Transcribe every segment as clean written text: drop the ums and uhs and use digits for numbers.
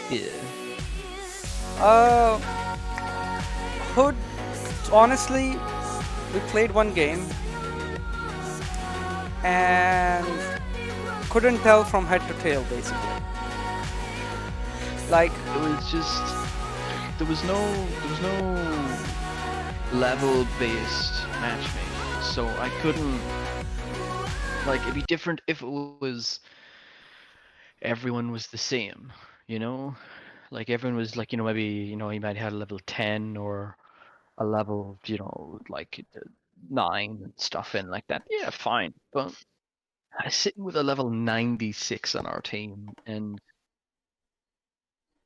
Yeah. Uh, Hood, honestly, we played one game and couldn't tell from head to tail, basically. Like, It was just there was no level based matchmaking, so I couldn't like it'd be different if it was everyone was the same, you know? Like everyone was like, maybe, you might have a level 10 or a level, like 9 and stuff in like that. Yeah, fine. But I sitting with a level 96 on our team and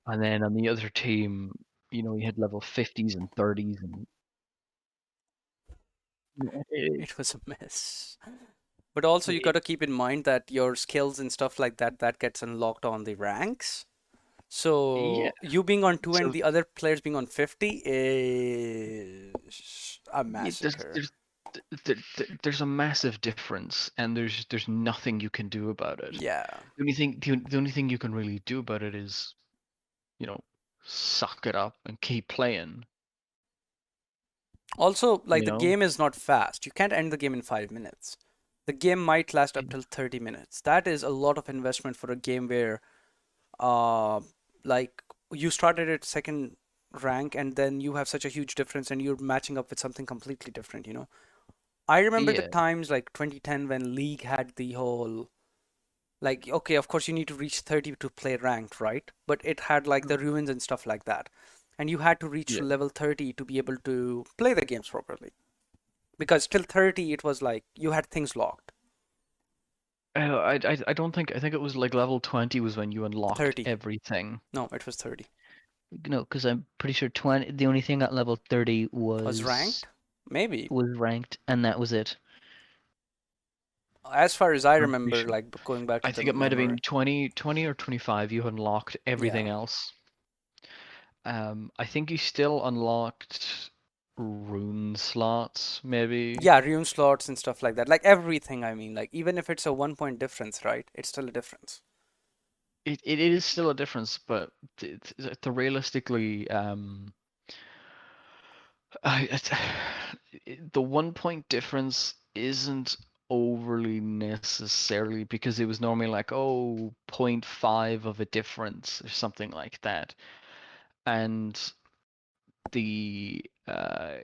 then on the other team, you had level 50s and 30s and it was a mess. But also, you got it, to keep in mind that your skills and stuff like that, that gets unlocked on the ranks. yeah. So you being on 2 and So the other players being on 50 is a yeah, massacre. there's a massive difference, and there's nothing you can do about it. Yeah. The only thing you can really do about it is, you know, suck it up and keep playing. Also, like You the know, game is not fast. You can't end the game in 5 minutes. The game might last up till 30 minutes. That is a lot of investment for a game where, uh, like you started at second rank and then you have such a huge difference and you're matching up with something completely different, you know? I remember the yeah, times like 2010 when League had the whole like okay, of course you need to reach 30 to play ranked, right? But it had like the ruins and stuff like that. And you had to reach yeah. to level 30 to be able to play the games properly. Because till 30 it was like you had things locked. I don't think I think it was like level 20 was when you unlocked 30. everything. No, it was 30. No, because I'm pretty sure 20. The only thing at level 30 Was was ranked? Maybe. was ranked, and that was it. As far as I I'm pretty remember, sure. like going back to I the think it might have been memory. 20 or 25. You unlocked Yeah. everything else. I think you still unlocked rune slots, maybe. Yeah, rune slots and stuff like that. Like everything, I mean, like even if it's a 1 point difference, right? It's still a difference. It is still a difference, but the realistically, the 1 point difference isn't overly necessarily because it was normally like, oh, zero point 0.5 of a difference or something like that. And the uh,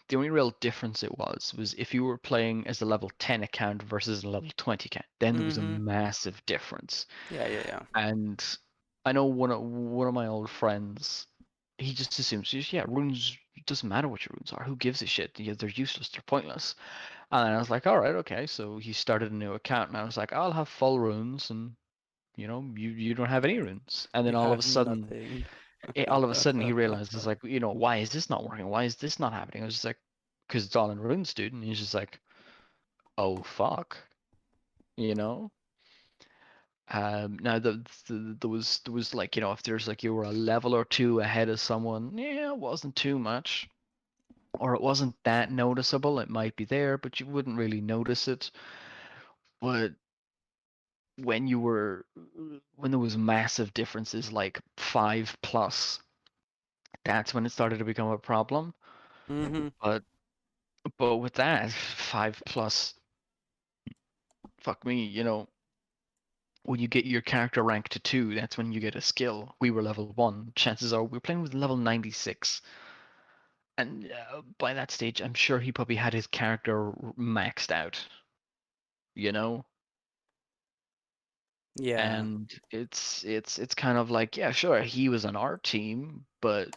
the only real difference it was if you were playing as a level 10 account versus a level 20 account, then there was a Mm-hmm. massive difference. Yeah, yeah, yeah. And I know one of my old friends, he just assumes, yeah, runes, it doesn't matter what your runes are. Who gives a shit? Yeah, they're useless. They're pointless. And then I was like, all right, okay. So he started a new account, and I was like, I'll have full runes, and you don't have any runes. And then You have nothing. all of a sudden he realizes like, why is this not working? Why is this not happening? I was just like, because it's all in runes, dude. And he's just like, oh fuck, you know. Now there was like, if there's like you were a level or two ahead of someone, yeah, it wasn't too much, or it wasn't that noticeable. It might be there, but you wouldn't really notice it. But when you were when there was massive differences like 5+, that's when it started to become a problem. Mm-hmm. But with that 5+, fuck me, when you get your character rank to 2, that's when you get a skill. We were level 1. Chances are we're playing with level 96. And by that stage, I'm sure he probably had his character maxed out, you know? Yeah. And it's kind of like, yeah, sure, he was on our team, but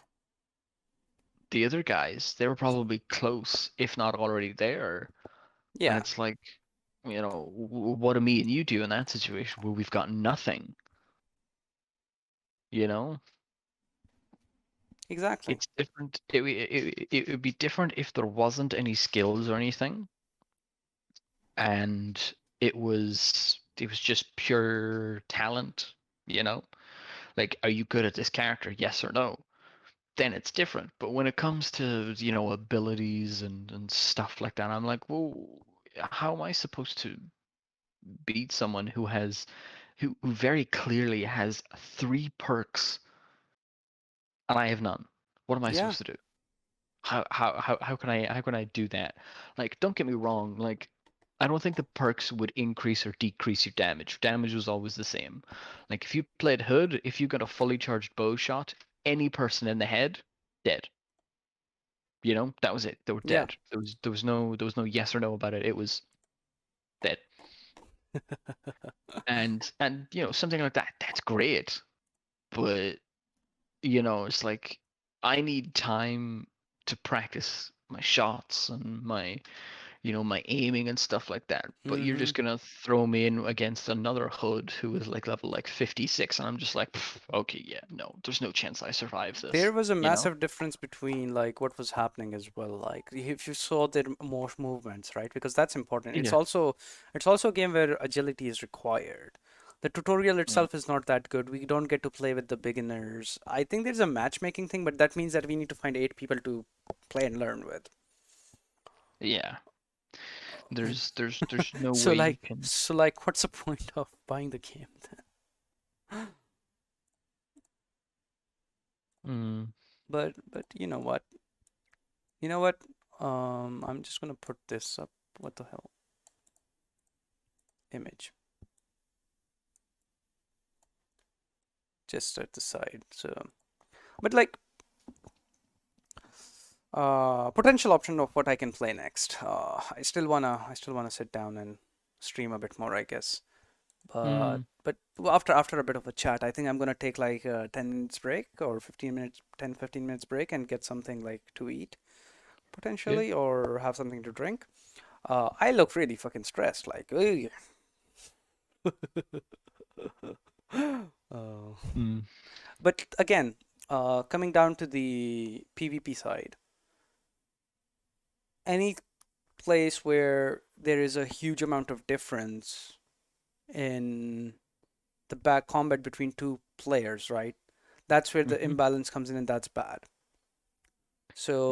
the other guys, they were probably close, if not already there. And Yeah. it's like, what do me and you do in that situation where we've got nothing, you know? Exactly. It's different. It would be different if there wasn't any skills or anything, and it was just pure talent, you know? Like, are you good at this character? Yes or no? Then it's different. But when it comes to, abilities and stuff like that, I'm like, well, how am I supposed to beat someone who has who very clearly has 3 perks and I have none. What am I Yeah. supposed to do? How can I do that? Like, don't get me wrong, like I don't think the perks would increase or decrease your damage. Damage was always the same. Like if you played Hood, if you got a fully charged bow shot, any person in the head, dead. You know, that was it. They were Yeah. dead. There was no yes or no about it. It was dead. And something like that, that's great. But it's like I need time to practice my shots and my aiming and stuff like that. But you're Hmm. just gonna throw me in against another hood who is like level like 56, and I'm just like, okay, yeah, no, there's no chance I survive There this, was a you know? massive difference between like what was happening as well. Like if you saw their more movements, right? Because that's important. It's Yeah. also it's also a game where agility is required. The tutorial Mm. itself is not that good. We don't get to play with the beginners. I think there's a matchmaking thing, but that means that we need to find 8 people to play and learn with. Yeah. There's no So way you like can. so like what's the point of buying the game then? Mm. But you know what? You know what? I'm just gonna put this up. What the hell? Image. Just at the side. So, but like potential option of what I can play next. I still wanna sit down and stream a bit more, I guess. But Mm. but after a bit of a chat, I think I'm gonna take like a 10 minutes break or 15 minutes, 10 15 minutes break and get something like to eat Yeah. potentially or have something to drink. I look really fucking stressed, like, "Ugh." Uh, Mm. but again, coming down to the PvP side, any place where there is a huge amount of difference in the back combat between two players, right? That's where the Mm-hmm. imbalance comes in, and that's bad.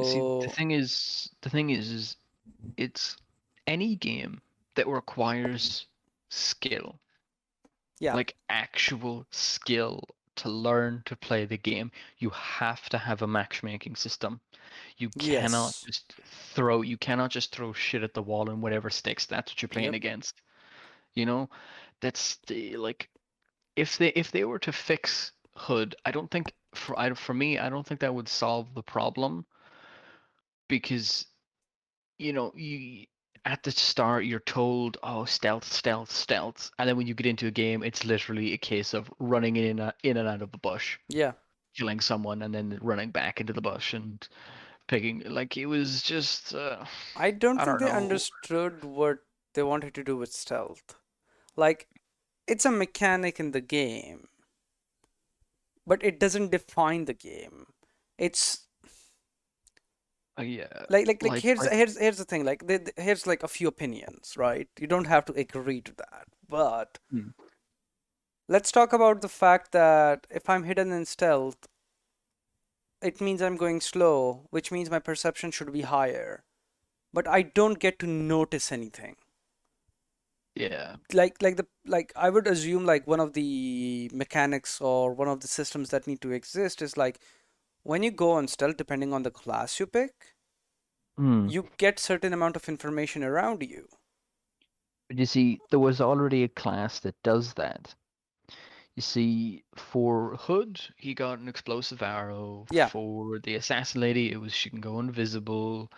See, So, the thing is it's any game that requires skill, yeah, like actual skill to learn to play the game, you have to have a matchmaking system. yes, You cannot just throw shit at the wall and whatever sticks, that's what you're playing yep, against. You know? Like if they were to fix Hood, I don't think for me, I don't think that would solve the problem because you at the start you're told, oh, stealth, stealth, stealth, and then when you get into a game, it's literally a case of running in and out of a bush, yeah. killing someone, and then running back into the bush and picking. Like it was just, I don't I think don't they know. understood what they wanted to do with stealth. Like, it's a mechanic in the game, but it doesn't define the game. It's Yeah, like like here's the thing. Like, here's like a few opinions, right? You don't have to agree to that, but mm, let's talk about the fact that if I'm hidden in stealth, it means I'm going slow, which means my perception should be higher. But I don't get to notice anything. yeah, Like I would assume like one of the mechanics or one of the systems that need to exist is like when you go on stealth, depending on the class you pick, mm. you get certain amount of information around you. But you see, there was already a class that does that. You see, for Hood, he got an explosive arrow. Yeah, For the assassin lady, it was she can go invisible.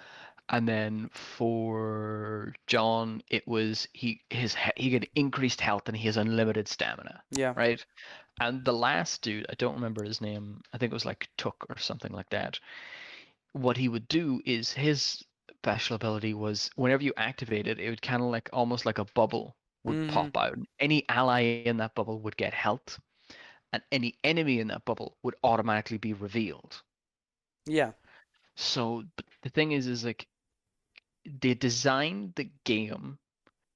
And then for John, it was he get increased health and he has unlimited stamina, yeah. right? And the last dude, I don't remember his name. I think it was like Took or something like that. What he would do is his special ability was whenever you activate it, it would kind of like almost like a bubble would Mm-hmm. pop out. Any ally in that bubble would get health, and any enemy in that bubble would automatically be revealed. Yeah. So, but the thing is like they designed the game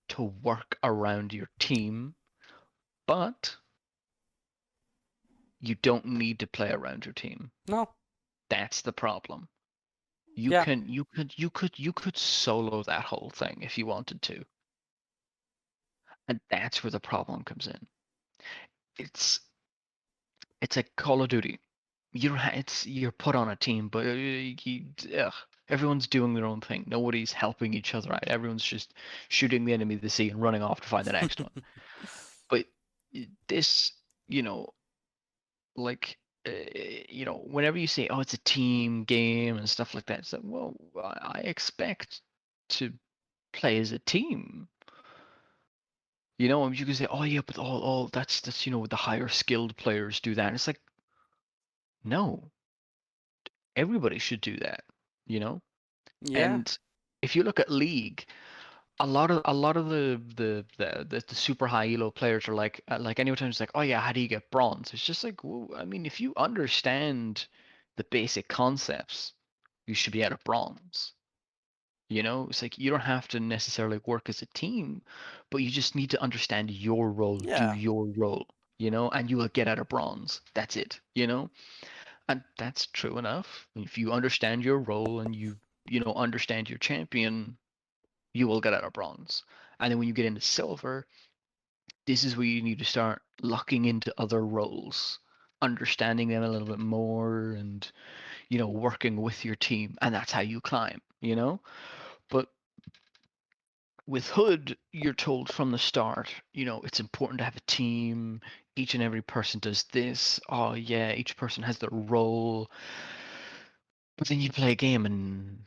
to work around your team, but you don't need to play around your team. No. That's the problem. Yeah. You could solo that whole thing if you wanted to. And that's where the problem comes in. it's it's like Call of Duty. You're put on a team, but ugh, everyone's doing their own thing. Nobody's helping each other out. Everyone's just shooting the enemy to sea and running off to find the next one. But this, you know, like whenever you say, "Oh, it's a team game" and stuff like that, it's like, well, I expect to play as a team. You can say, "Oh yeah, but all that's the higher skilled players do that." And it's like, no, everybody should do that. You know, Yeah, and if you look at League, a lot of the super high elo players are like anytime it's like, oh yeah, how do you get bronze? It's just like, well, I mean, if you understand the basic concepts, you should be out of bronze. It's like you don't have to necessarily work as a team, but you just need to understand your role, do yeah, your role, and you will get out of bronze. That's it. And that's true enough. If you understand your role and you understand your champion, you will get out of bronze. And then when you get into silver, this is where you need to start locking into other roles, understanding them a little bit more and, working with your team. And that's how you climb. But with Hood, you're told from the start, it's important to have a team. Each and every person does this. Oh, yeah, each person has their role. But then you play a game and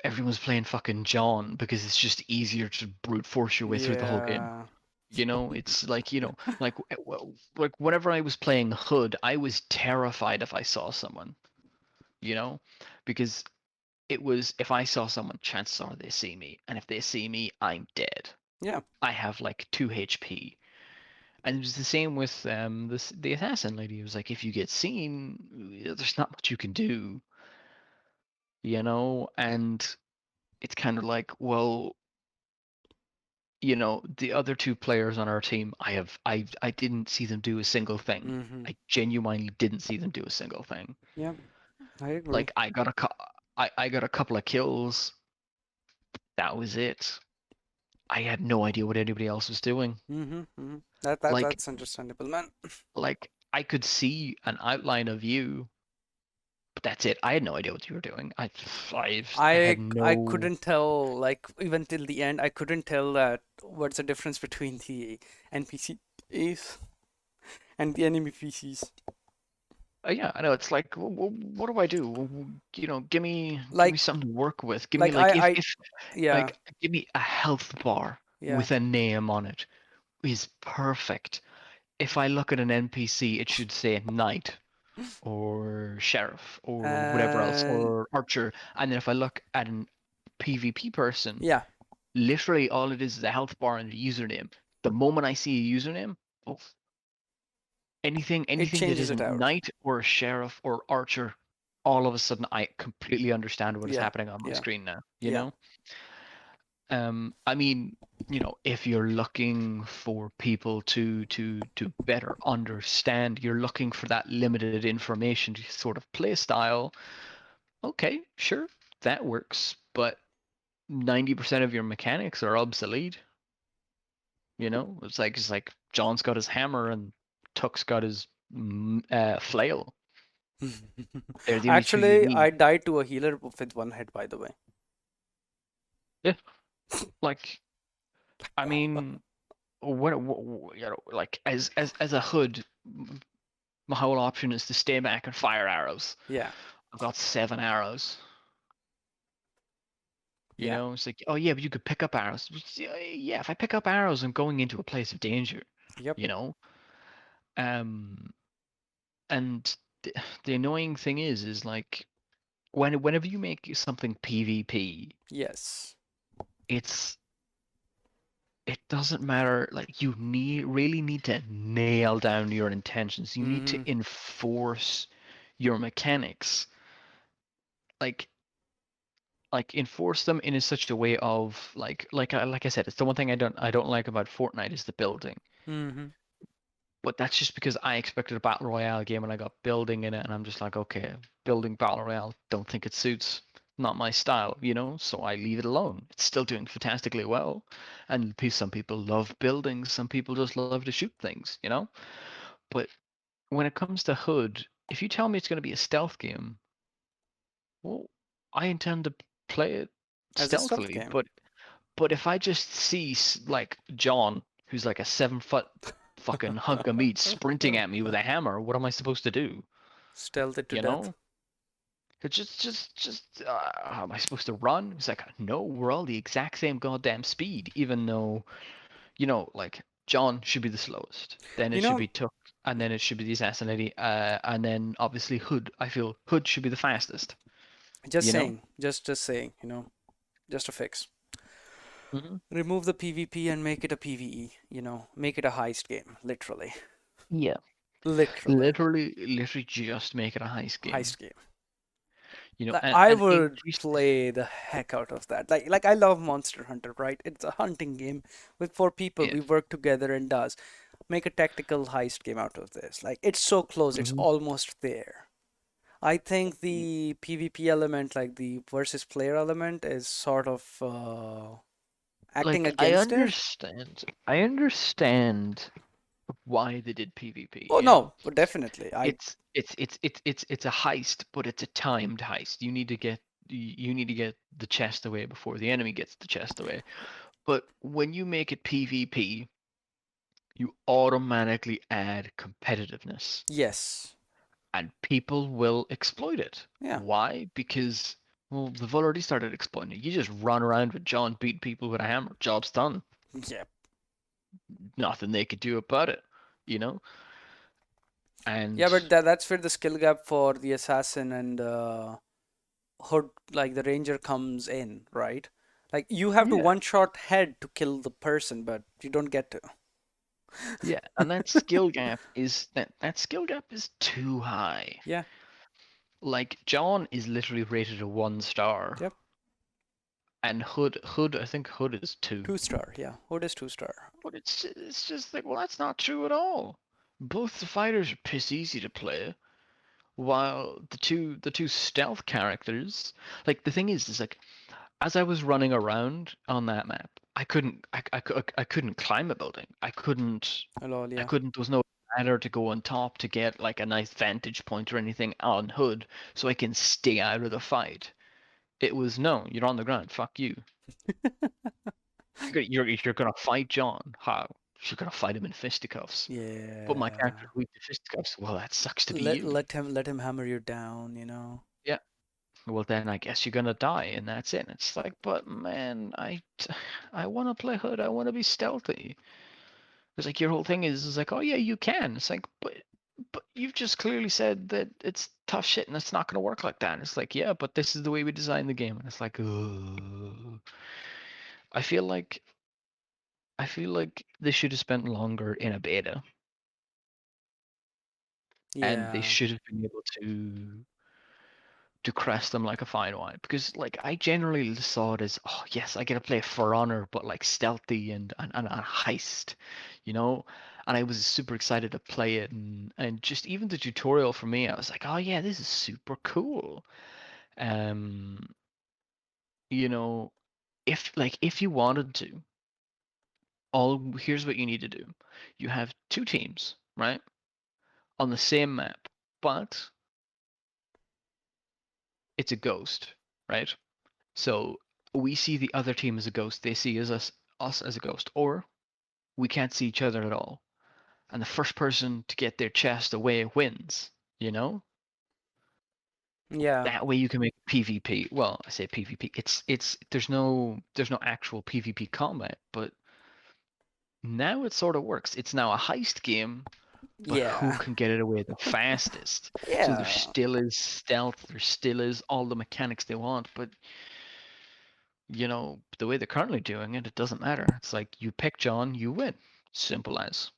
everyone's playing fucking John because it's just easier to brute force your way through the whole game. yeah. It's like, like whenever I was playing Hood, I was terrified if I saw someone, you know, because it was if I saw someone, chances are they see me, and if they see me, I'm dead. Yeah. I have like 2 HP. And it was the same with the assassin lady. It was like if you get seen, there's not much you can do. And it's kind of like, well, the other two players on our team, I didn't see them do a single thing. Mm-hmm. I genuinely didn't see them do a single thing. Yeah, I agree. Like I got a couple of kills. That was it. I had no idea what anybody else was doing. Mm-hmm. Mm-hmm. That Like that's understandable, man. like I could see an outline of you, but that's it. I had no idea what you were doing. I had I no. couldn't tell, like, even till the end, I couldn't tell that what's the difference between the NPCs and the enemy PCs. Yeah, I know. It's like, what do I do? Give me Like something to work with. Give me like like I if yeah, like give me a health bar yeah. with a name on it is perfect. If I look at an NPC, it should say knight or sheriff or whatever else And or archer. And then if I look at an PvP person, yeah, literally all it is a health bar and a username. The moment I see a username, oh, anything it anything that changes it isn't out. knight or sheriff or archer, all of a sudden I completely understand what is Yeah, happening on my yeah, screen now. yeah. I mean, if you're looking for people to better understand, you're looking for that limited information sort of play style. Okay, sure, that works, but 90% of your mechanics are obsolete. It's like John's got his hammer and Tuck's got his flail. They're the only two you Actually, need. I died to a healer with one hit, by the way. Yeah, like I mean, like as a hood, my whole option is to stay back and fire arrows. Yeah, I've got 7 arrows. yeah. It's like, oh yeah, but you could pick up arrows. Yeah, if I pick up arrows, I'm going into a place of danger. Yep. You know, um, and the annoying thing is like whenever you make something PvP, Yes. it's it doesn't matter. Like you really need to nail down your intentions. You need to Mm-hmm. enforce your mechanics. Like enforce them in such a way of like I said, it's the one thing I don't like about Fortnite is the building. Mm-hmm. But that's just because I expected a battle royale game and I got building in it, and I'm just like, okay, building battle royale, don't think it suits. not my style, so I leave it alone. It's still doing fantastically well. And some people love buildings, some people just love to shoot things. But when it comes to Hood, if you tell me it's going to be a stealth game, well, I intend to play it As a stealth stealthily. game. But if I just see like John, who's like a 7 foot fucking hunk of meat sprinting at me with a hammer, what am I supposed to do? Stealth it to You death. know? It's am I supposed to run? It's like, no, we're all the exact same goddamn speed, even though, like John should be the slowest. Then You it should know, be Tuck, and then it should be the assassinating, and then obviously Hood. I feel Hood should be the fastest. just You know? saying, just saying, just a fix. Hmm. Remove the PvP and make it a PvE, make it a heist game, literally. Yeah. Literally. Literally just make it a heist game. Heist game. Like And I and would increase this. play the heck out of that. Like I love Monster Hunter, right? It's a hunting game with four people. Yeah. We work together and does. Make a tactical heist game out of this. Like it's so close, it's Hmm. almost there. I think the PvP element, like the versus player element, is sort of acting Like I against it. understand. I understand why they did Oh PvP. no, but definitely. It's a heist, but it's a timed heist. You need to get the chest away before the enemy gets the chest away. But when you make it PvP, you automatically add competitiveness, Yes. and people will exploit it. Yeah. Why? Because well, they've already started exploiting it. You just run around with John beating people with a hammer. Job's done. Yeah. Nothing they could do about it, you know? Yeah, And but that's where the skill gap for the assassin and hood, like the ranger, comes in, right? Like you have to yeah, one shot head to kill the person, but you don't get to. yeah, and that skill gap is too high. Yeah. Like John is literally rated a 1 star, Yep. and Hood, I think Hood is 2. 2 star. Yeah. Hood is 2 star. But it's just like, well, that's not true at all. Both the fighters are piss easy to play, while the two stealth characters, like the thing is like as I was running around on that map, I couldn't climb a building. Lol, I yeah. couldn't. There was no ladder to go on top to get like a nice vantage point or anything on Hood, so I can stay out of the fight. It was no, you're on the ground. Fuck you. You're gonna fight John. How? You're gonna fight him in fisticuffs. But my Yeah. character's weak to fisticuffs. Well, that sucks to be Let you. let him hammer you down. Yeah. Well, then I guess you're gonna die, and that's it. It's like, but man, I want to play Hood. I want to be stealthy. It's like your whole thing is like, oh yeah, you can. It's like, but you've just clearly said that it's tough shit and it's not gonna work like that. And it's like, yeah, but this is the way we designed the game. And it's like, ugh. I feel like I feel like they should have spent longer in a beta, and they Yeah. should have been able to crest them like a fine wine. Because like I generally saw it as, oh yes, I get to play For Honor, but like stealthy and a heist, you know. And I was super excited to play it, and just even the tutorial for me, I was like, oh yeah, this is super cool. Um, you know, if you wanted to, all here's what you need to do. You have two teams, right, on the same map, but it's a ghost, right? So we see the other team as a ghost. They see us as a ghost, or we can't see each other at all. And the first person to get their chest away wins. You know. Yeah. That way you can make PvP. Well, I say PvP. It's there's no actual PvP combat, but now it sort of works. It's now a heist game, but who Yeah. can get it away the fastest? So there Yeah. still is stealth. There still is all the mechanics they want, but the way they're currently doing it, it doesn't matter. It's like you pick John, you win. Simple as.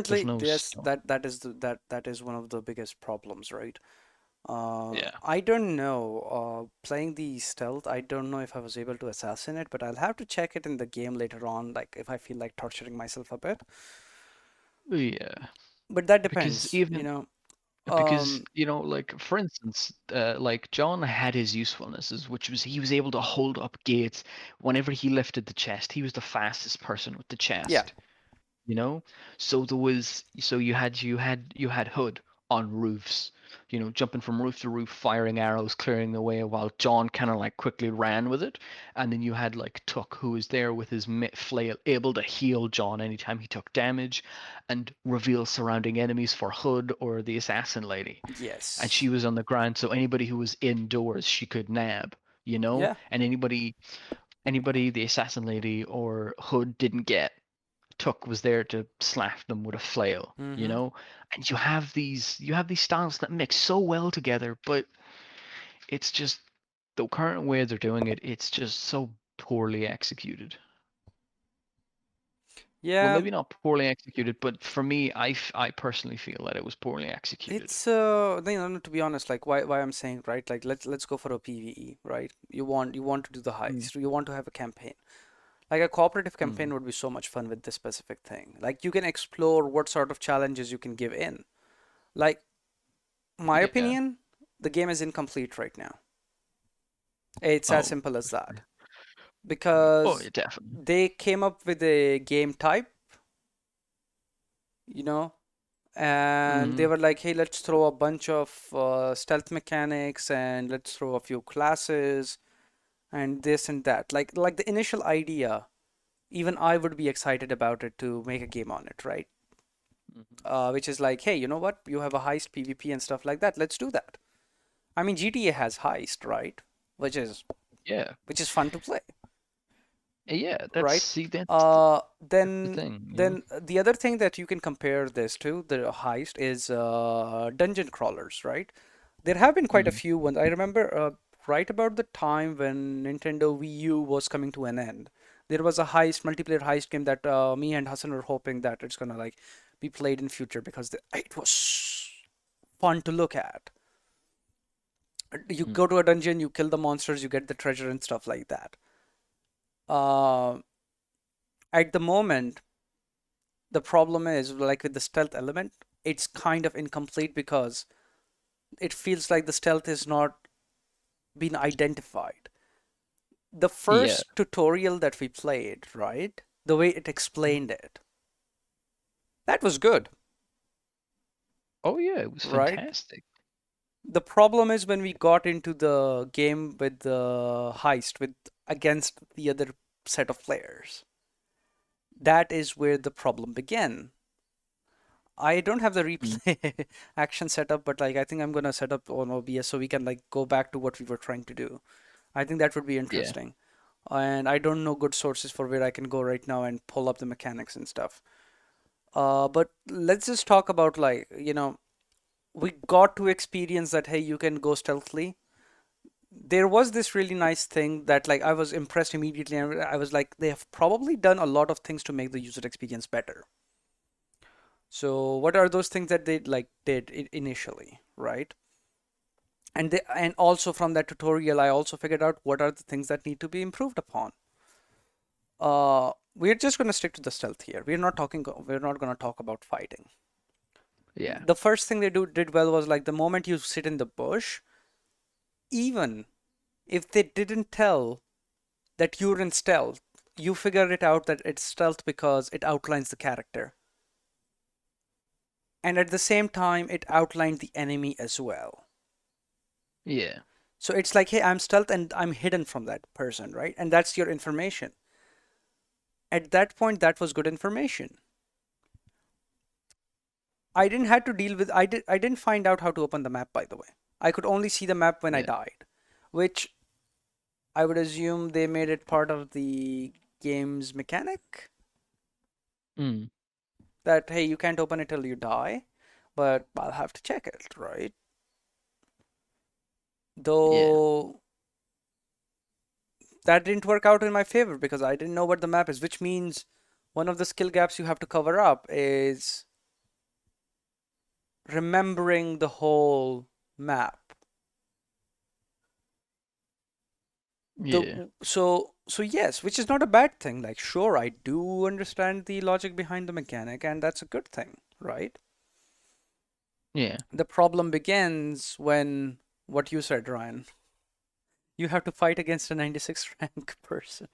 There's Currently, no yes, stone. that is one of the biggest problems, right? Yeah. I don't know. Playing the stealth, I don't know if I was able to assassinate, but I'll have to check it in the game later on, like if I feel like torturing myself a bit. Yeah. But that Because depends, even Because, Um, like for instance, like John had his usefulnesses, which was he was able to hold up gates whenever he lifted the chest. He was the fastest person with the yeah. chest. you know so you had Hood on roofs, jumping from roof to roof, firing arrows, clearing the way, while John kind of like quickly ran with it. And then you had like Tuck, who was there with his flail, able to heal John anytime he took damage, and reveal surrounding enemies for Hood or the assassin lady. And she Yes. was on the ground, so anybody who was indoors she could nab, Yeah. and anybody the assassin lady or Hood didn't get, Tuck was there to slash them with a flail, Mm-hmm. and you have these styles that mix so well together, but it's just the current way they're doing it, it's just so poorly executed. Well, Yeah. maybe not poorly executed, but for me, I personally feel that it was poorly executed. It's to be honest, like why I'm saying, right? Like let's go for a PvE, right? You want to do the Mm, heist. You want to have a campaign. Like a cooperative mm, campaign would be so much fun with this specific thing. Like you can explore what sort of challenges you can give in. Like my yeah. opinion, the game is incomplete right now. It's as Oh. simple as that. Oh, yeah, Because definitely. they came up with a game type, you know, and they Mm, were like, hey, let's throw a bunch of stealth mechanics and let's throw a few classes and this and that. Like the initial idea, even I would be excited about it to make a game on it, right? mhm. Which is like, hey, you know what? You have a heist PvP and stuff like that. Let's do that. I mean, GTA has heist, right? Which is Yeah. which is fun to play, Yeah, right? that's Uh, the then thing. then the other thing that you can compare this to, the heist, is dungeon crawlers, right? There have been quite a Mm, few ones. I remember right about the time when Nintendo Wii U was coming to an end. There was a heist, multiplayer heist game that me and Hassan were hoping that it's gonna like be played in future because it was fun to look at. You mm. go to a dungeon, you kill the monsters, you get the treasure and stuff like that. Uh, at the moment, the problem is like with the stealth element, it's kind of incomplete because it feels like the stealth is not been identified. The Yeah. first tutorial that we played, right? The way it Mhm. explained it, that was good, Oh yeah, it was right? fantastic. The problem is when we got into the game with the heist with against the other set of players. That is where the problem began. I don't have the Mm, replay action set up, but like I think I'm gonna set up on OBS so we can like go back to what we were trying to do. I think that would be yeah. interesting. And I don't know good sources for where I can go right now and pull up the mechanics and stuff. But let's just talk about like, we got to experience that, hey, you can go stealthily. There was this really nice thing that like I was impressed immediately, and I was like, they have probably done a lot of things to make the user experience better. So what are those things that they like did initially, right? And also from that tutorial, I also figured out what are the things that need to be improved upon. We're just going to stick to the stealth here. We're not going to talk about fighting. Yeah. The first thing they did well was like the moment you sit in the bush, even if they didn't tell that you're in stealth, you figure it out that it's stealth because it outlines the character. And at the same time, it outlined the enemy as well. Yeah. So it's like, hey, I'm stealth and I'm hidden from that person, right? And that's your information. At that point, that was good information. I didn't have to deal with I didn't find out how to open the map, by the way. I could only see the map when I Yeah. died, which I would assume they made it part of the game's mechanic Mm, that hey, you can't open it till you die, but I'll have to check it, right? yeah. Though that didn't work out in my favor because I didn't know what the map is, which means one of the skill gaps you have to cover up is remembering the whole map. Yeah. So yes, which is not a bad thing. Like sure, I do understand the logic behind the mechanic, and that's a good thing, right? Yeah. The problem begins when what you said, Ryan. You have to fight against a 96 rank person.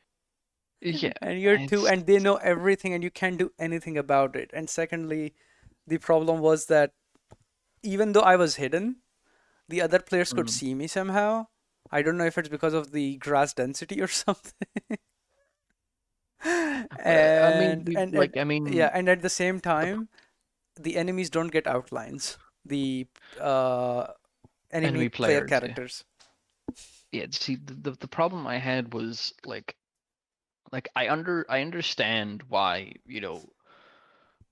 Yeah. And you're two, It's and they know everything, and you can't do anything about it. And secondly, the problem was that even though I was hidden, the other players could mm. see me somehow. I don't know if it's because of the grass density or something. I mean, And we and like at I yeah, mean and at the same the time, the enemies don't get outlines. The uh, enemy enemy player players. Yeah. characters. Yeah. See, the problem I had was like I understand why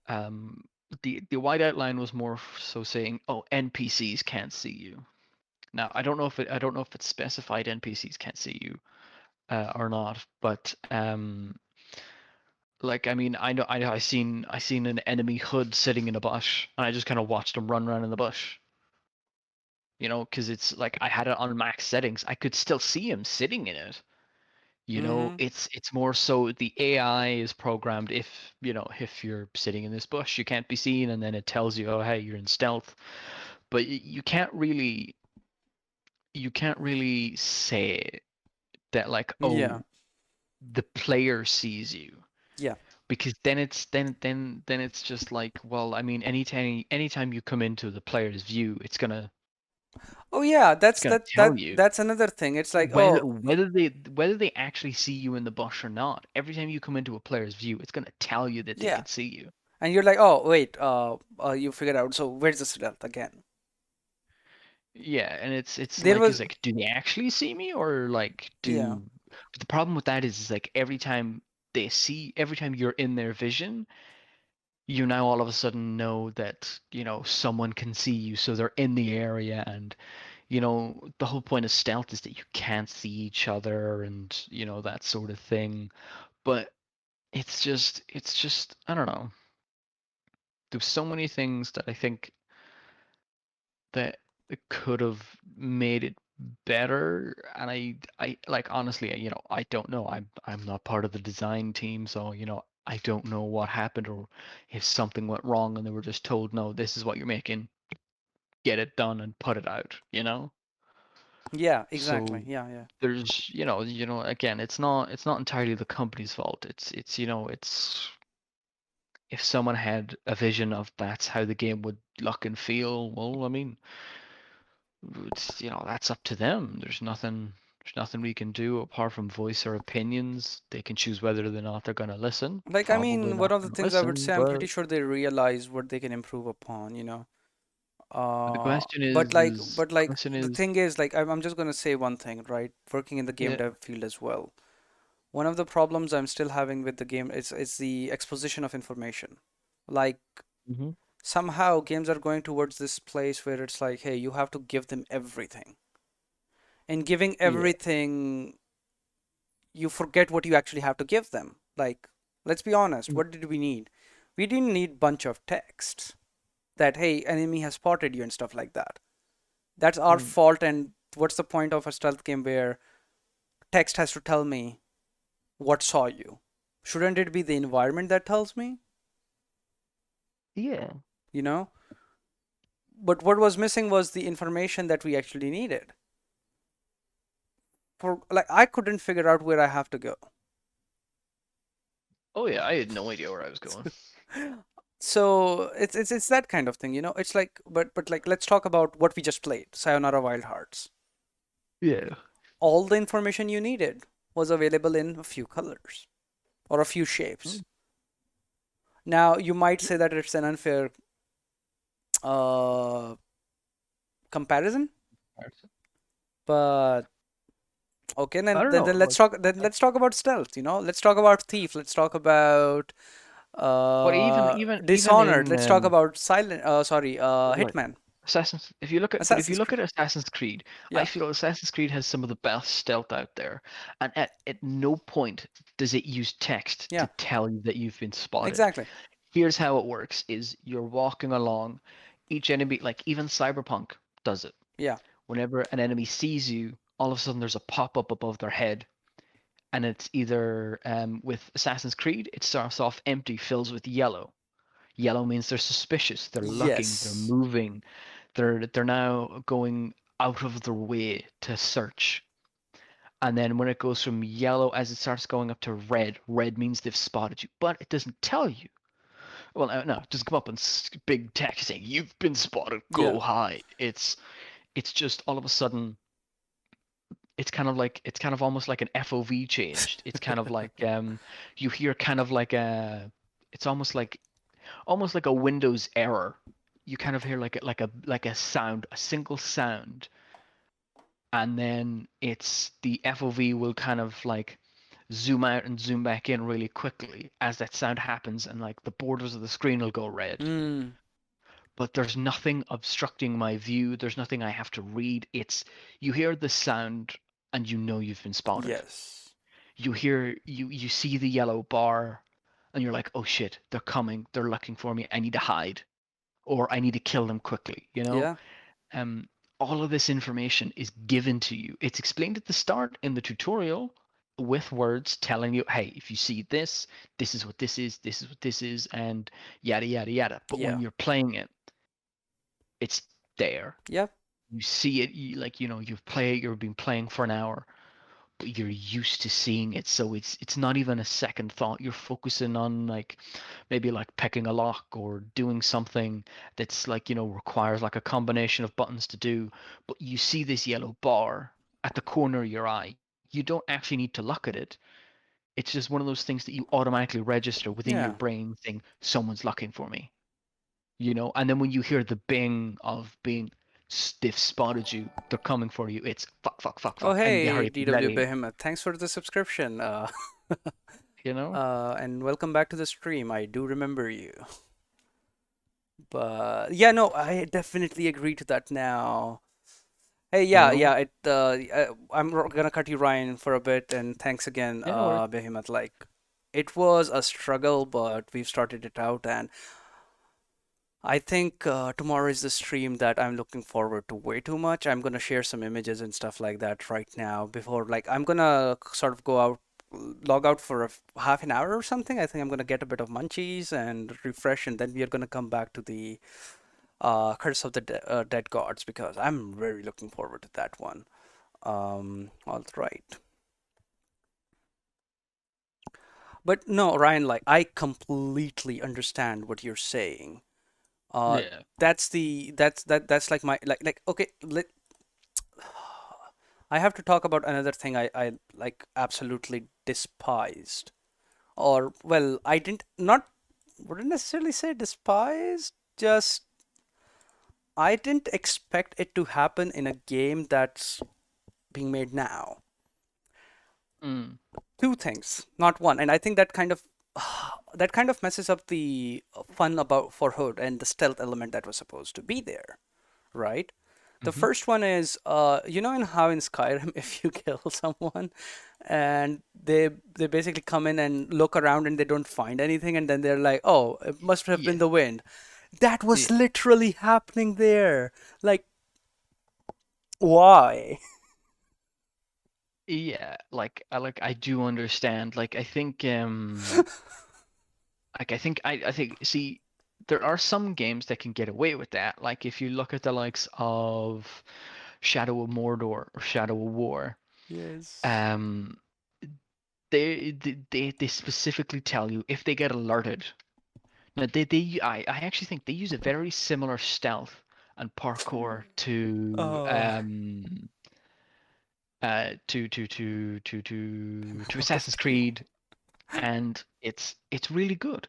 um the white outline was more so saying, oh, NPCs can't see you. Now I don't know if it's specified NPCs can't see you or not, but like I mean I seen an enemy hood sitting in a bush, and I just kind of watched him run around in the bush. Because it's like I had it on max settings. I could still see him sitting in it. Hmm. It's more so the AI is programmed if you're sitting in this bush, you can't be seen, and then it tells you, oh, hey, you're in stealth. But you can't really say that like, Yeah, oh, the player sees you, yeah. because then it's just like, well, I mean, anytime you come into the player's view, Oh yeah, it's that's gonna that tell that you that's another thing. It's like, whether oh, whether they actually see you in the bush or not. Every time you come into a player's view, it's gonna tell you that they yeah. can see you. And you're like, oh, wait, you figured out. So where's the stealth again? Yeah, and it's There like, was, is like, do they actually see me, or like yeah, do but the problem with that is like every time you're in their vision, you now all of a sudden know that someone can see you, so they're in the area. And the whole point of stealth is that you can't see each other, and that sort of thing. But it's just I don't know. There's so many things that I think that it could have made it better. And I like, honestly, I don't know. I'm not part of the design team, so I don't know what happened, or if something went wrong and they were just told, no, this is what you're making, get it done and put it out. yeah, exactly. So Yeah, yeah. there's again, it's not entirely the company's fault. It's if someone had a vision of that's how the game would look and feel, well, I mean, that's up to them. There's nothing we can do apart from voice our opinions. They can choose whether or not they're going to listen. Like, I Probably mean, one not of the going to things I would listen, say, I'm but pretty sure they realize what they can improve upon. the question But like, is, the thing is, like, I'm just gonna say one thing, right? Working in the game yeah. dev field as well. One of the problems I'm still having with the game is the exposition of information. Like, Hmm. somehow games are going towards this place where it's like, hey, you have to give them everything. And giving Yeah. everything, you forget what you actually have to give them. Like, let's be honest, Mm. what did we need? We didn't need bunch of text that, hey, enemy has spotted you and stuff like that. That's our Mm. fault. And what's the point of a stealth game where text has to tell me what saw you? Shouldn't it be the environment that tells me? Yeah. You know? But what was missing was the information that we actually needed. For like, I couldn't figure out where I have to go. Oh yeah, I had no idea where I was going. So it's that kind of thing. It's like, but like, let's talk about what we just played, Sayonara Wild Hearts. Yeah. All the information you needed was available in a few colors or a few shapes. Mm. Now you might say that it's an unfair uh, comparison, but okay, I then, don't then know. then let's talk. Then Like, let's talk about stealth. Let's talk about thief. Let's talk about but even Dishonored. in Let's talk about silent. Sorry, like Hitman. if you Assassin's look at Creed. Assassin's Creed, I Yeah, feel Assassin's Creed has some of the best stealth out there, and at no point does it use text to yeah, tell you that you've been spotted. exactly. Here's how it works: is you're walking along, each enemy, like even Cyberpunk does it. Yeah, Whenever an enemy sees you, all of a sudden there's a pop up above their head, and it's either with Assassin's Creed, it starts off empty, fills with yellow. Yellow means they're suspicious, they're looking, they're Yes. moving, they're now going out of their way to search. And then when it goes from yellow, as it starts going up to red, red means they've spotted you, but it doesn't tell you. Well, no, it doesn't come up in big text saying you've been spotted, go Yeah. hide. It's just all of a sudden it's kind of almost like an FOV changed. It's kind of like you hear kind of like a it's almost like a Windows error. You kind of hear like a sound, a single sound, and then it's the FOV will kind of like zoom out and zoom back in really quickly as that sound happens, and like the borders of the screen will go red. Mm. But there's nothing obstructing my view. There's nothing I have to read. It's you hear the sound and you know you've been spotted. Yes. You see the yellow bar and you're like, oh shit, they're coming, they're looking for me, I need to hide or I need to kill them quickly, you know? Yeah. um all of this information is given to you. It's explained at the start in the tutorial with words telling you, hey, if you see this, this is what this is, this is what this is, and yada yada yada. But when Yeah. you're playing it, it's there. Yep. You see it, like you've been playing for an hour, but you're used to seeing it, so it's not even a second thought. You're focusing on like maybe like picking a lock or doing something that's like requires like a combination of buttons to do, but you see this yellow bar at the corner of your eye. You don't actually need to look at it. It's just one of those things that you automatically register within your Yeah. brain saying someone's looking for me, and then when you hear the bing of being they've spotted you, they're coming for you, it's fuck fuck fuck Oh, fuck, I need to hey, hurry up and get out DW of here. Behemoth. Thanks for the subscription. you know And welcome back to the stream. I do remember you. But yeah, no, I definitely agree to that now. Hey, you yeah, know yeah. Gonna cut you, Ryan, for a bit, and thanks again, yeah, no worries. Behemoth. Like, it was a struggle, but we've started it out, and I think tomorrow is the stream that I'm looking forward to way too much. I'm gonna share some images and stuff like that right now before, like, I'm gonna sort of go out, log out for half an hour or something. I think I'm gonna get a bit of munchies and refresh, and then we are gonna come back to the Curse of the Dead Gods because I'm very looking forward to that one. All right. But no, Ryan, like, I completely understand what you're saying. Uh, Yeah. that's like my okay, I have to talk about another thing I like absolutely despised. Or well, I didn't not wouldn't necessarily say despised, just I didn't expect it to happen in a game that's being made now. Mm. Two things, not one. And I think that kind of that kind of messes up the fun about for Hood and the stealth element that was supposed to be there, right? The Hmm. first one is, in how in Skyrim, if you kill someone and they basically come in and look around and they don't find anything, and then they're like, "Oh, it must have been Yeah. the wind." That was Yeah. literally happening there. Like, why? Yeah. I do understand. I think see there are some games that can get away with that. Like if you look at the likes of Shadow of Mordor or Shadow of War, Yes. um they specifically tell you if they get alerted. Now I actually think they use a very similar stealth and parkour Oh, to Assassin's okay. Creed, and it's really good.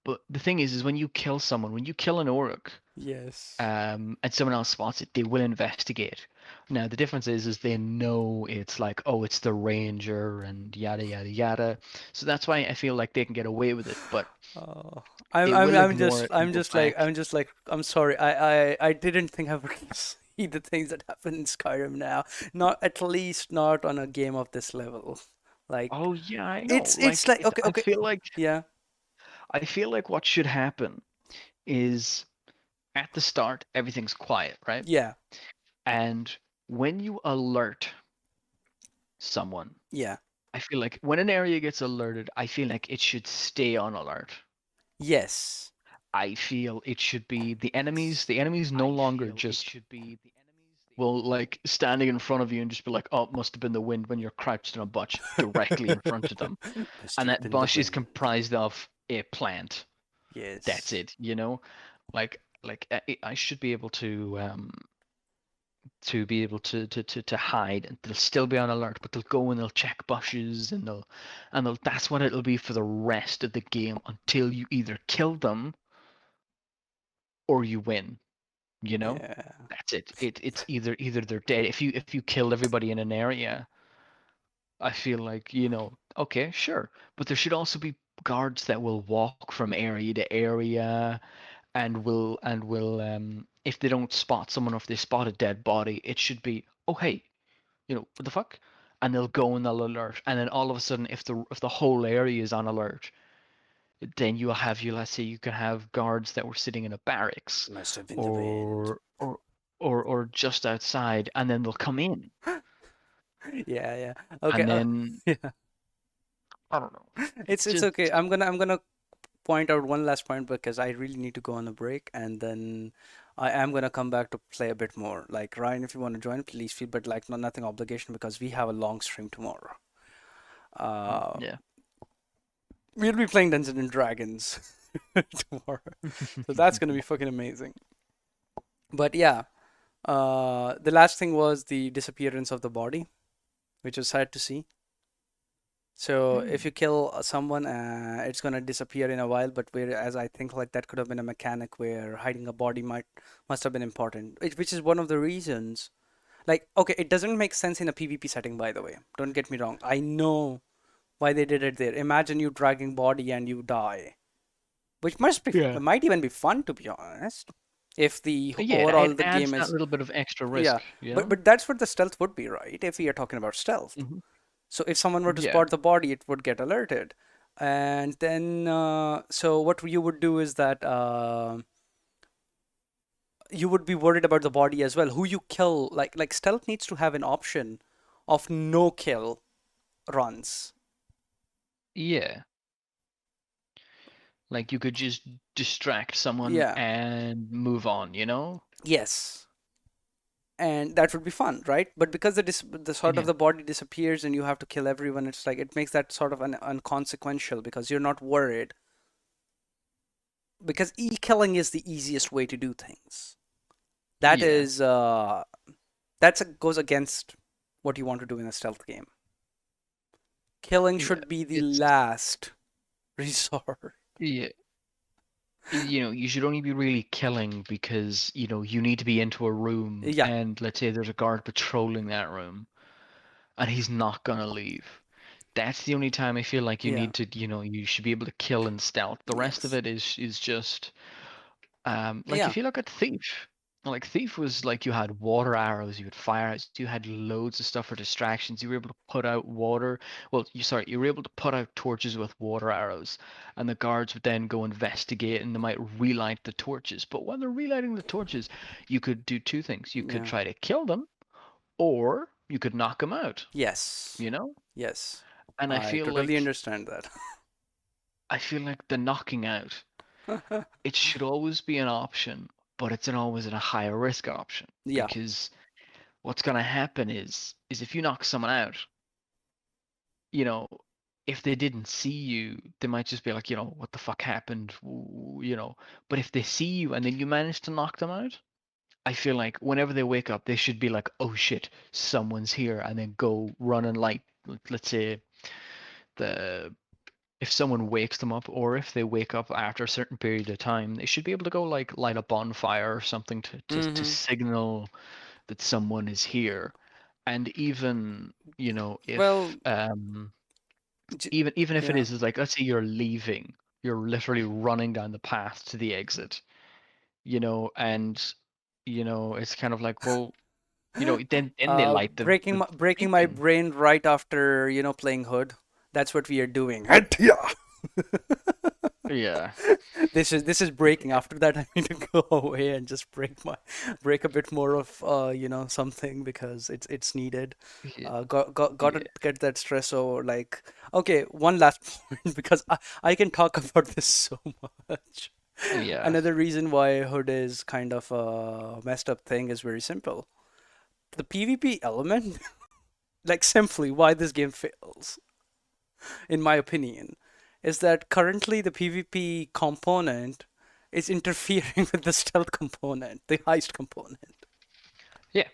But the thing is when you kill someone, when you kill an orc, Yes. and someone else spots it, they will investigate. Now the difference is they know it's like, oh, it's the ranger and yada yada yada. So that's why I feel like they can get away with it, but Oh, I'm they I'm will I'm ignore just it and I'm go just like back. I'm just like I'm sorry. I didn't think I would see the things that happen in Skyrim now. Not at least not on a game of this level. Like Oh yeah, I know. it's like okay, okay. Yeah. I feel like what should happen is at the start everything's quiet, right? Yeah. And when you alert someone, Yeah. I feel like when an area gets alerted, I feel like it should stay on alert. Yes. I feel it should be the enemies no longer just will like standing in front of you and just be like, oh, it must have been the wind when you're crouched in a bush directly in front of them. Must And have that been the bush is wind. comprised of a plant. That's Yes. it, you know? I should be able to be able to hide and they'll still be on alert, but they'll go and they'll check bushes and they'll that's what it'll be for the rest of the game until you either kill them or you win, you know? Yeah. That's it. It's either they're dead. If you killed everybody in an area, I feel like, okay, sure. But there should also be guards that will walk from area to area and will if they don't spot someone or if they spot a dead body, it should be, oh hey, what the fuck? And they'll go and they'll alert. And then all of a sudden if the whole area is on alert, then let's say you can have guards that were sitting in a barracks Must have been the wind. or just outside and then they'll come in. Yeah, yeah. Okay. And then Yeah. I don't know. It's It's it's okay. just I'm gonna point out one last point because I really need to go on a break, and then I am gonna come back to play a bit more. Like Ryan, if you want to join, please feel, but like no nothing obligation because we have a long stream tomorrow. Uh, yeah. we'll be playing Dungeons and Dragons tomorrow, so that's gonna be fucking amazing. But yeah, the last thing was the disappearance of the body, which was sad to see. So if Mm, you kill someone, it's gonna disappear in a while. But whereas I think like that could have been a mechanic where hiding a body must have been important, which is one of the reasons. Like, okay, it doesn't make sense in a PvP setting, by the way. Don't get me wrong. I know why they did it there. Imagine you dragging body and you die, which yeah. might even be fun to be honest. If the Yeah, overall it the adds game that is little bit of extra yeah, risk, but that's what the stealth would be, right? If we are talking about stealth. hmm So if someone were to Yeah. spot the body, it would get alerted. And then, so what you would do is that you would be worried about the body as well. Who you kill, like stealth needs to have an option of no kill runs. Yeah. Like you could just distract someone Yeah. and move on, you know? Yes. And that would be fun, right? But because the sort of Yeah. the body disappears and you have to kill everyone, it's like it makes that sort of an unconsequential because you're not worried. Because e-killing is the easiest way to do things. That Yeah. is goes against what you want to do in a stealth game. Killing Yeah. should be the It's last resort. yeah. You should only be really killing because, you need to be into a room Yeah, and let's say there's a guard patrolling that room and he's not gonna leave. That's the only time I feel like you yeah, need to, you should be able to kill in stealth. The rest of yes, it is just like yeah, if you look at Thief, like Thief was like you had water arrows, you had fire arrows, you had loads of stuff for distractions. You were able to put out water. Well, you were able to put out torches with water arrows, and the guards would then go investigate, and they might relight the torches. But when they're relighting the torches, you could do two things. You could yeah, try to kill them, or you could knock them out. yes, You know, yes. and I totally understand that. I feel like the knocking out it should always be an option, but it's an always a higher risk option Yeah, because what's going to happen is if you knock someone out, you know, if they didn't see you, they might just be like, what the fuck happened, But if they see you and then you manage to knock them out, I feel like whenever they wake up, they should be like, oh shit, someone's here, and then go run and light, let's say the if someone wakes them up or if they wake up after a certain period of time, they should be able to go like light a bonfire or something to mm-hmm. signal that someone is here. And even, if Well, even if it yeah. is like let's say you're leaving, you're literally running down the path to the exit, and it's kind of like, well, then they light the Breaking my beacon. brain right after, playing Hood. That's what we are doing. Hetia! Yeah. This is breaking. After that, I need to go away and just break a bit more of something because it's needed. Yeah. Gotta Yeah. get that stress over. Like, okay, one last point because I can talk about this so much. Yeah. Another reason why Hood is kind of a messed up thing is very simple. The PvP element, like simply why this game fails, in my opinion, is that currently the PvP component is interfering with the stealth component, the heist component. Yeah.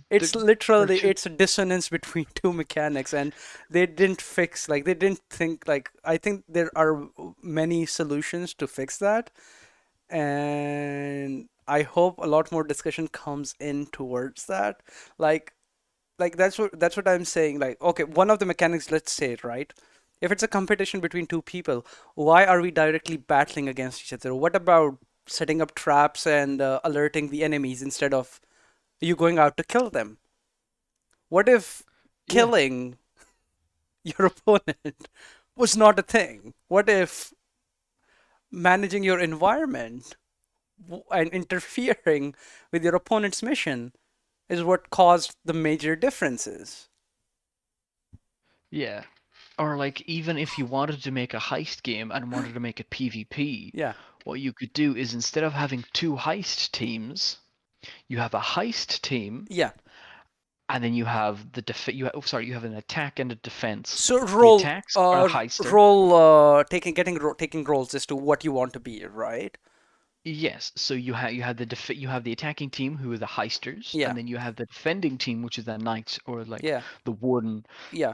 It's The, or literally to, it's a dissonance between two mechanics, and they didn't fix like they didn't think like I think there are many solutions to fix that, and I hope a lot more discussion comes in towards that. Like that's what I'm saying. Like, okay, one of the mechanics, let's say, right? If it's a competition between two people, why are we directly battling against each other? What about setting up traps and alerting the enemies instead of you going out to kill them? What if yeah. killing your opponent was not a thing? What if managing your environment and interfering with your opponent's mission is what caused the major differences? Yeah. Or like even if you wanted to make a heist game and wanted to make it PvP, Yeah, what you could do is instead of having two heist teams, you have a heist team, yeah. and then you have you have an attack and a defense. So The roll, attacks are the heister. taking roles as to what you want to be, right? Yes, so you have the attacking team who are the heisters, Yeah, and then you have the defending team, which is the knights or like yeah, the warden. yeah.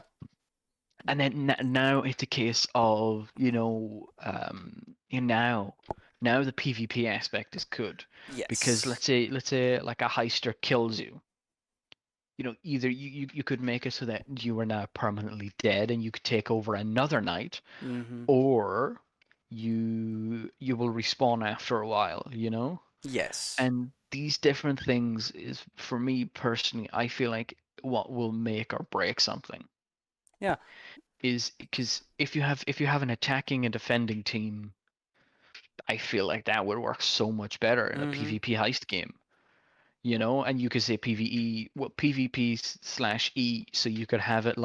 And then now it's a case of now the PvP aspect is good because Yes. let's say like a heister kills you. Either you could make it so that you are now permanently dead and you could take over another night, Mm-hmm. or you will respawn after a while. Yes. And these different things is, for me personally, I feel like what will make or break something Yeah. is because if you have an attacking and defending team, I feel like that would work so much better in a Mm-hmm. PvP heist game. And you could say PvE, well, PvP slash E, so you could have it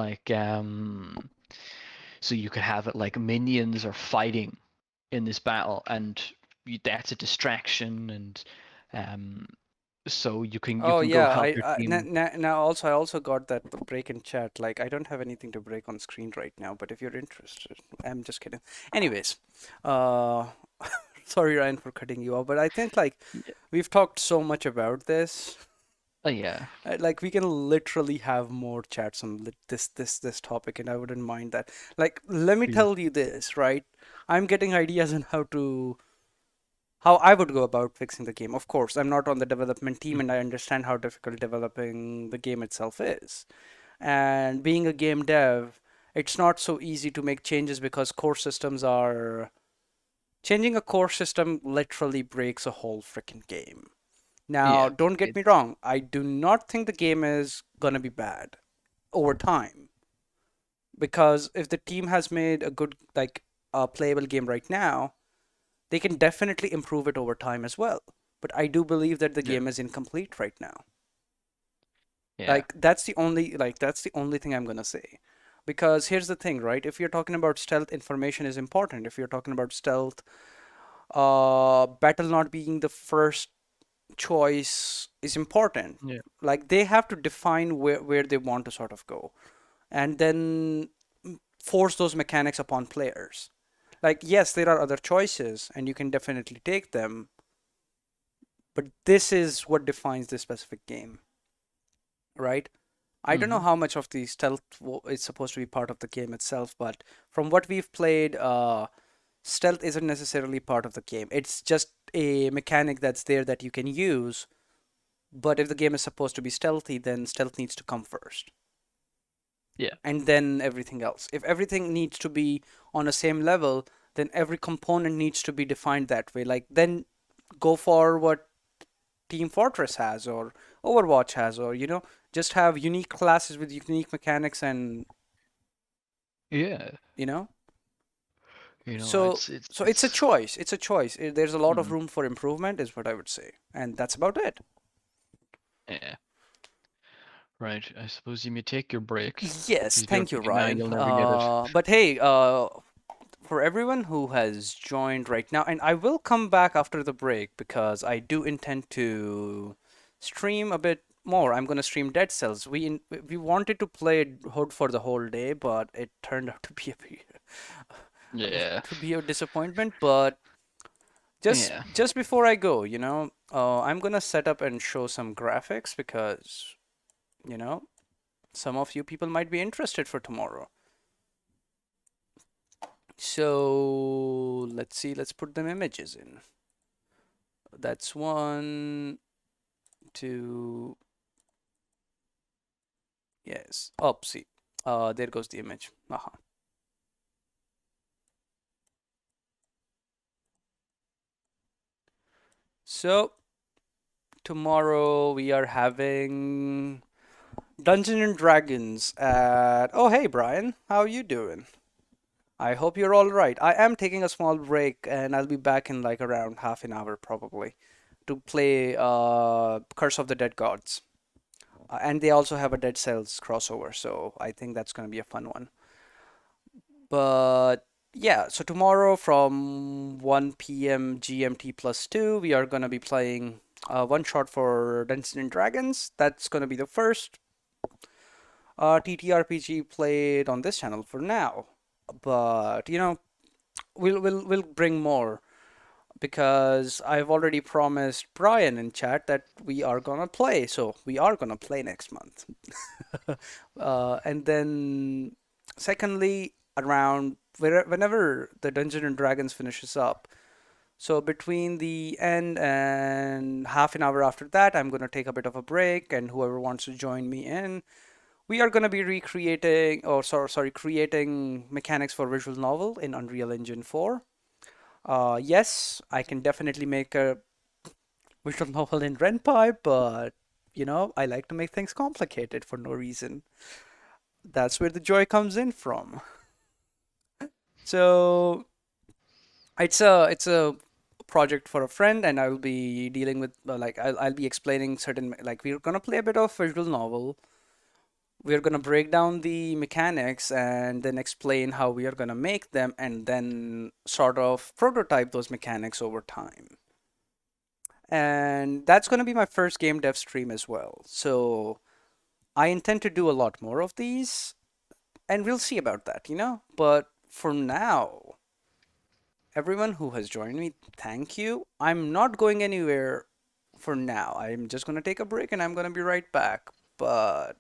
like minions are fighting in this battle, and that's a distraction, and um, so you Oh can go yeah, help your team. now also I also got that break in chat. Like I don't have anything to break on screen right now, but if you're interested, I'm just kidding. Anyways, uh, sorry Ryan for cutting you off, but I think like Yeah. we've talked so much about this. Oh yeah. Like we can literally have more chats on this topic, and I wouldn't mind that. Like, let me Yeah. tell you this, right? I'm getting ideas on how I would go about fixing the game. Of course, I'm not on the development team, and I understand how difficult developing the game itself is. And being a game dev, it's not so easy to make changes because core systems are changing a core system literally breaks a whole freaking game. Now, Yeah. don't get me It's wrong, I do not think the game is gonna be bad over time because if the team has made a good, like, a playable game right now, they can definitely improve it over time as well. But I do believe that the yeah. game is incomplete right now. Yeah. That's the only thing I'm gonna say. Because here's the thing, right? If you're talking about stealth, information is important. If you're talking about stealth, battle not being the first choice is important. Yeah. Like they have to define where they want to sort of go and then force those mechanics upon players. Like, yes, there are other choices and you can definitely take them, but this is what defines this specific game, right? I don't know Hmm. how much of the stealth is supposed to be part of the game itself, but from what we've played, stealth isn't necessarily part of the game. It's just a mechanic that's there that you can use. But if the game is supposed to be stealthy, then stealth needs to come first, Yeah. and then everything else. If everything needs to be on the same level, then every component needs to be defined that way. Like, then go for what Team Fortress has, or Overwatch has, or, just have unique classes with unique mechanics and, Yeah. you know? So, It's so it's a choice. It's a choice. There's a lot of mm, room for improvement, is what I would say. And that's about it. yeah. Right. I suppose you may take your break Yes, because if you don't thank you, take it now, Ryan. you'll never get it. But hey, for everyone who has joined right now, and I will come back after the break because I do intend to stream a bit more. I'm gonna stream Dead Cells. We wanted to play Hood for the whole day, but it turned out to be Yeah. a disappointment. But Yeah. just before I go, I'm gonna set up and show some graphics because you know some of you people might be interested for tomorrow. So let's see, let's put them images in. That's one, two, yes. Oh, see. There goes the image. So tomorrow we are having Dungeons and Dragons at. Oh, hey Brian, how are you doing? I hope you're all right. I am taking a small break and I'll be back in like around half an hour probably to play Curse of the Dead Gods. And they also have a Dead Cells crossover, so I think that's going to be a fun one. But yeah, so tomorrow from 1 p.m. GMT plus 2, we are going to be playing one shot for Dungeons and Dragons. That's going to be the first TTRPG played on this channel for now. But we'll bring more because I've already promised Brian in chat that we are gonna play. So we are gonna play next month. And then, secondly, around whenever the Dungeons and Dragons finishes up, so between the end and half an hour after that, I'm gonna take a bit of a break, and whoever wants to join me in, we are gonna be recreating, or sorry, creating mechanics for visual novel in Unreal Engine 4. Yes, I can definitely make a visual novel in RenPy, but I like to make things complicated for no reason. That's where the joy comes in from. So it's a project for a friend, and I'll be dealing with like I'll be explaining certain like we're gonna play a bit of visual novel. We're gonna break down the mechanics and then explain how we are gonna make them, and then sort of prototype those mechanics over time. And that's gonna be my first game dev stream as well. So I intend to do a lot more of these, and we'll see about that. But for now, everyone who has joined me, thank you. I'm not going anywhere for now. I'm just gonna take a break and I'm gonna be right back. But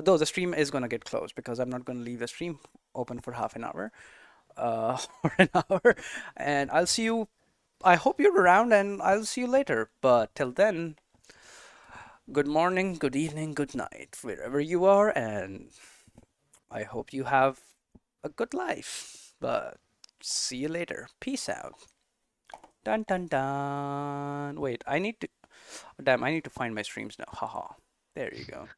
though the stream is gonna get closed because I'm not gonna leave the stream open for half an hour, or an hour. And I'll see you. I hope you're around, and I'll see you later. But till then, good morning, good evening, good night, wherever you are, and I hope you have a good life. But see you later. Peace out. Dun dun dun. Wait, I need to. Damn, I need to find my streams now. Haha. There you go.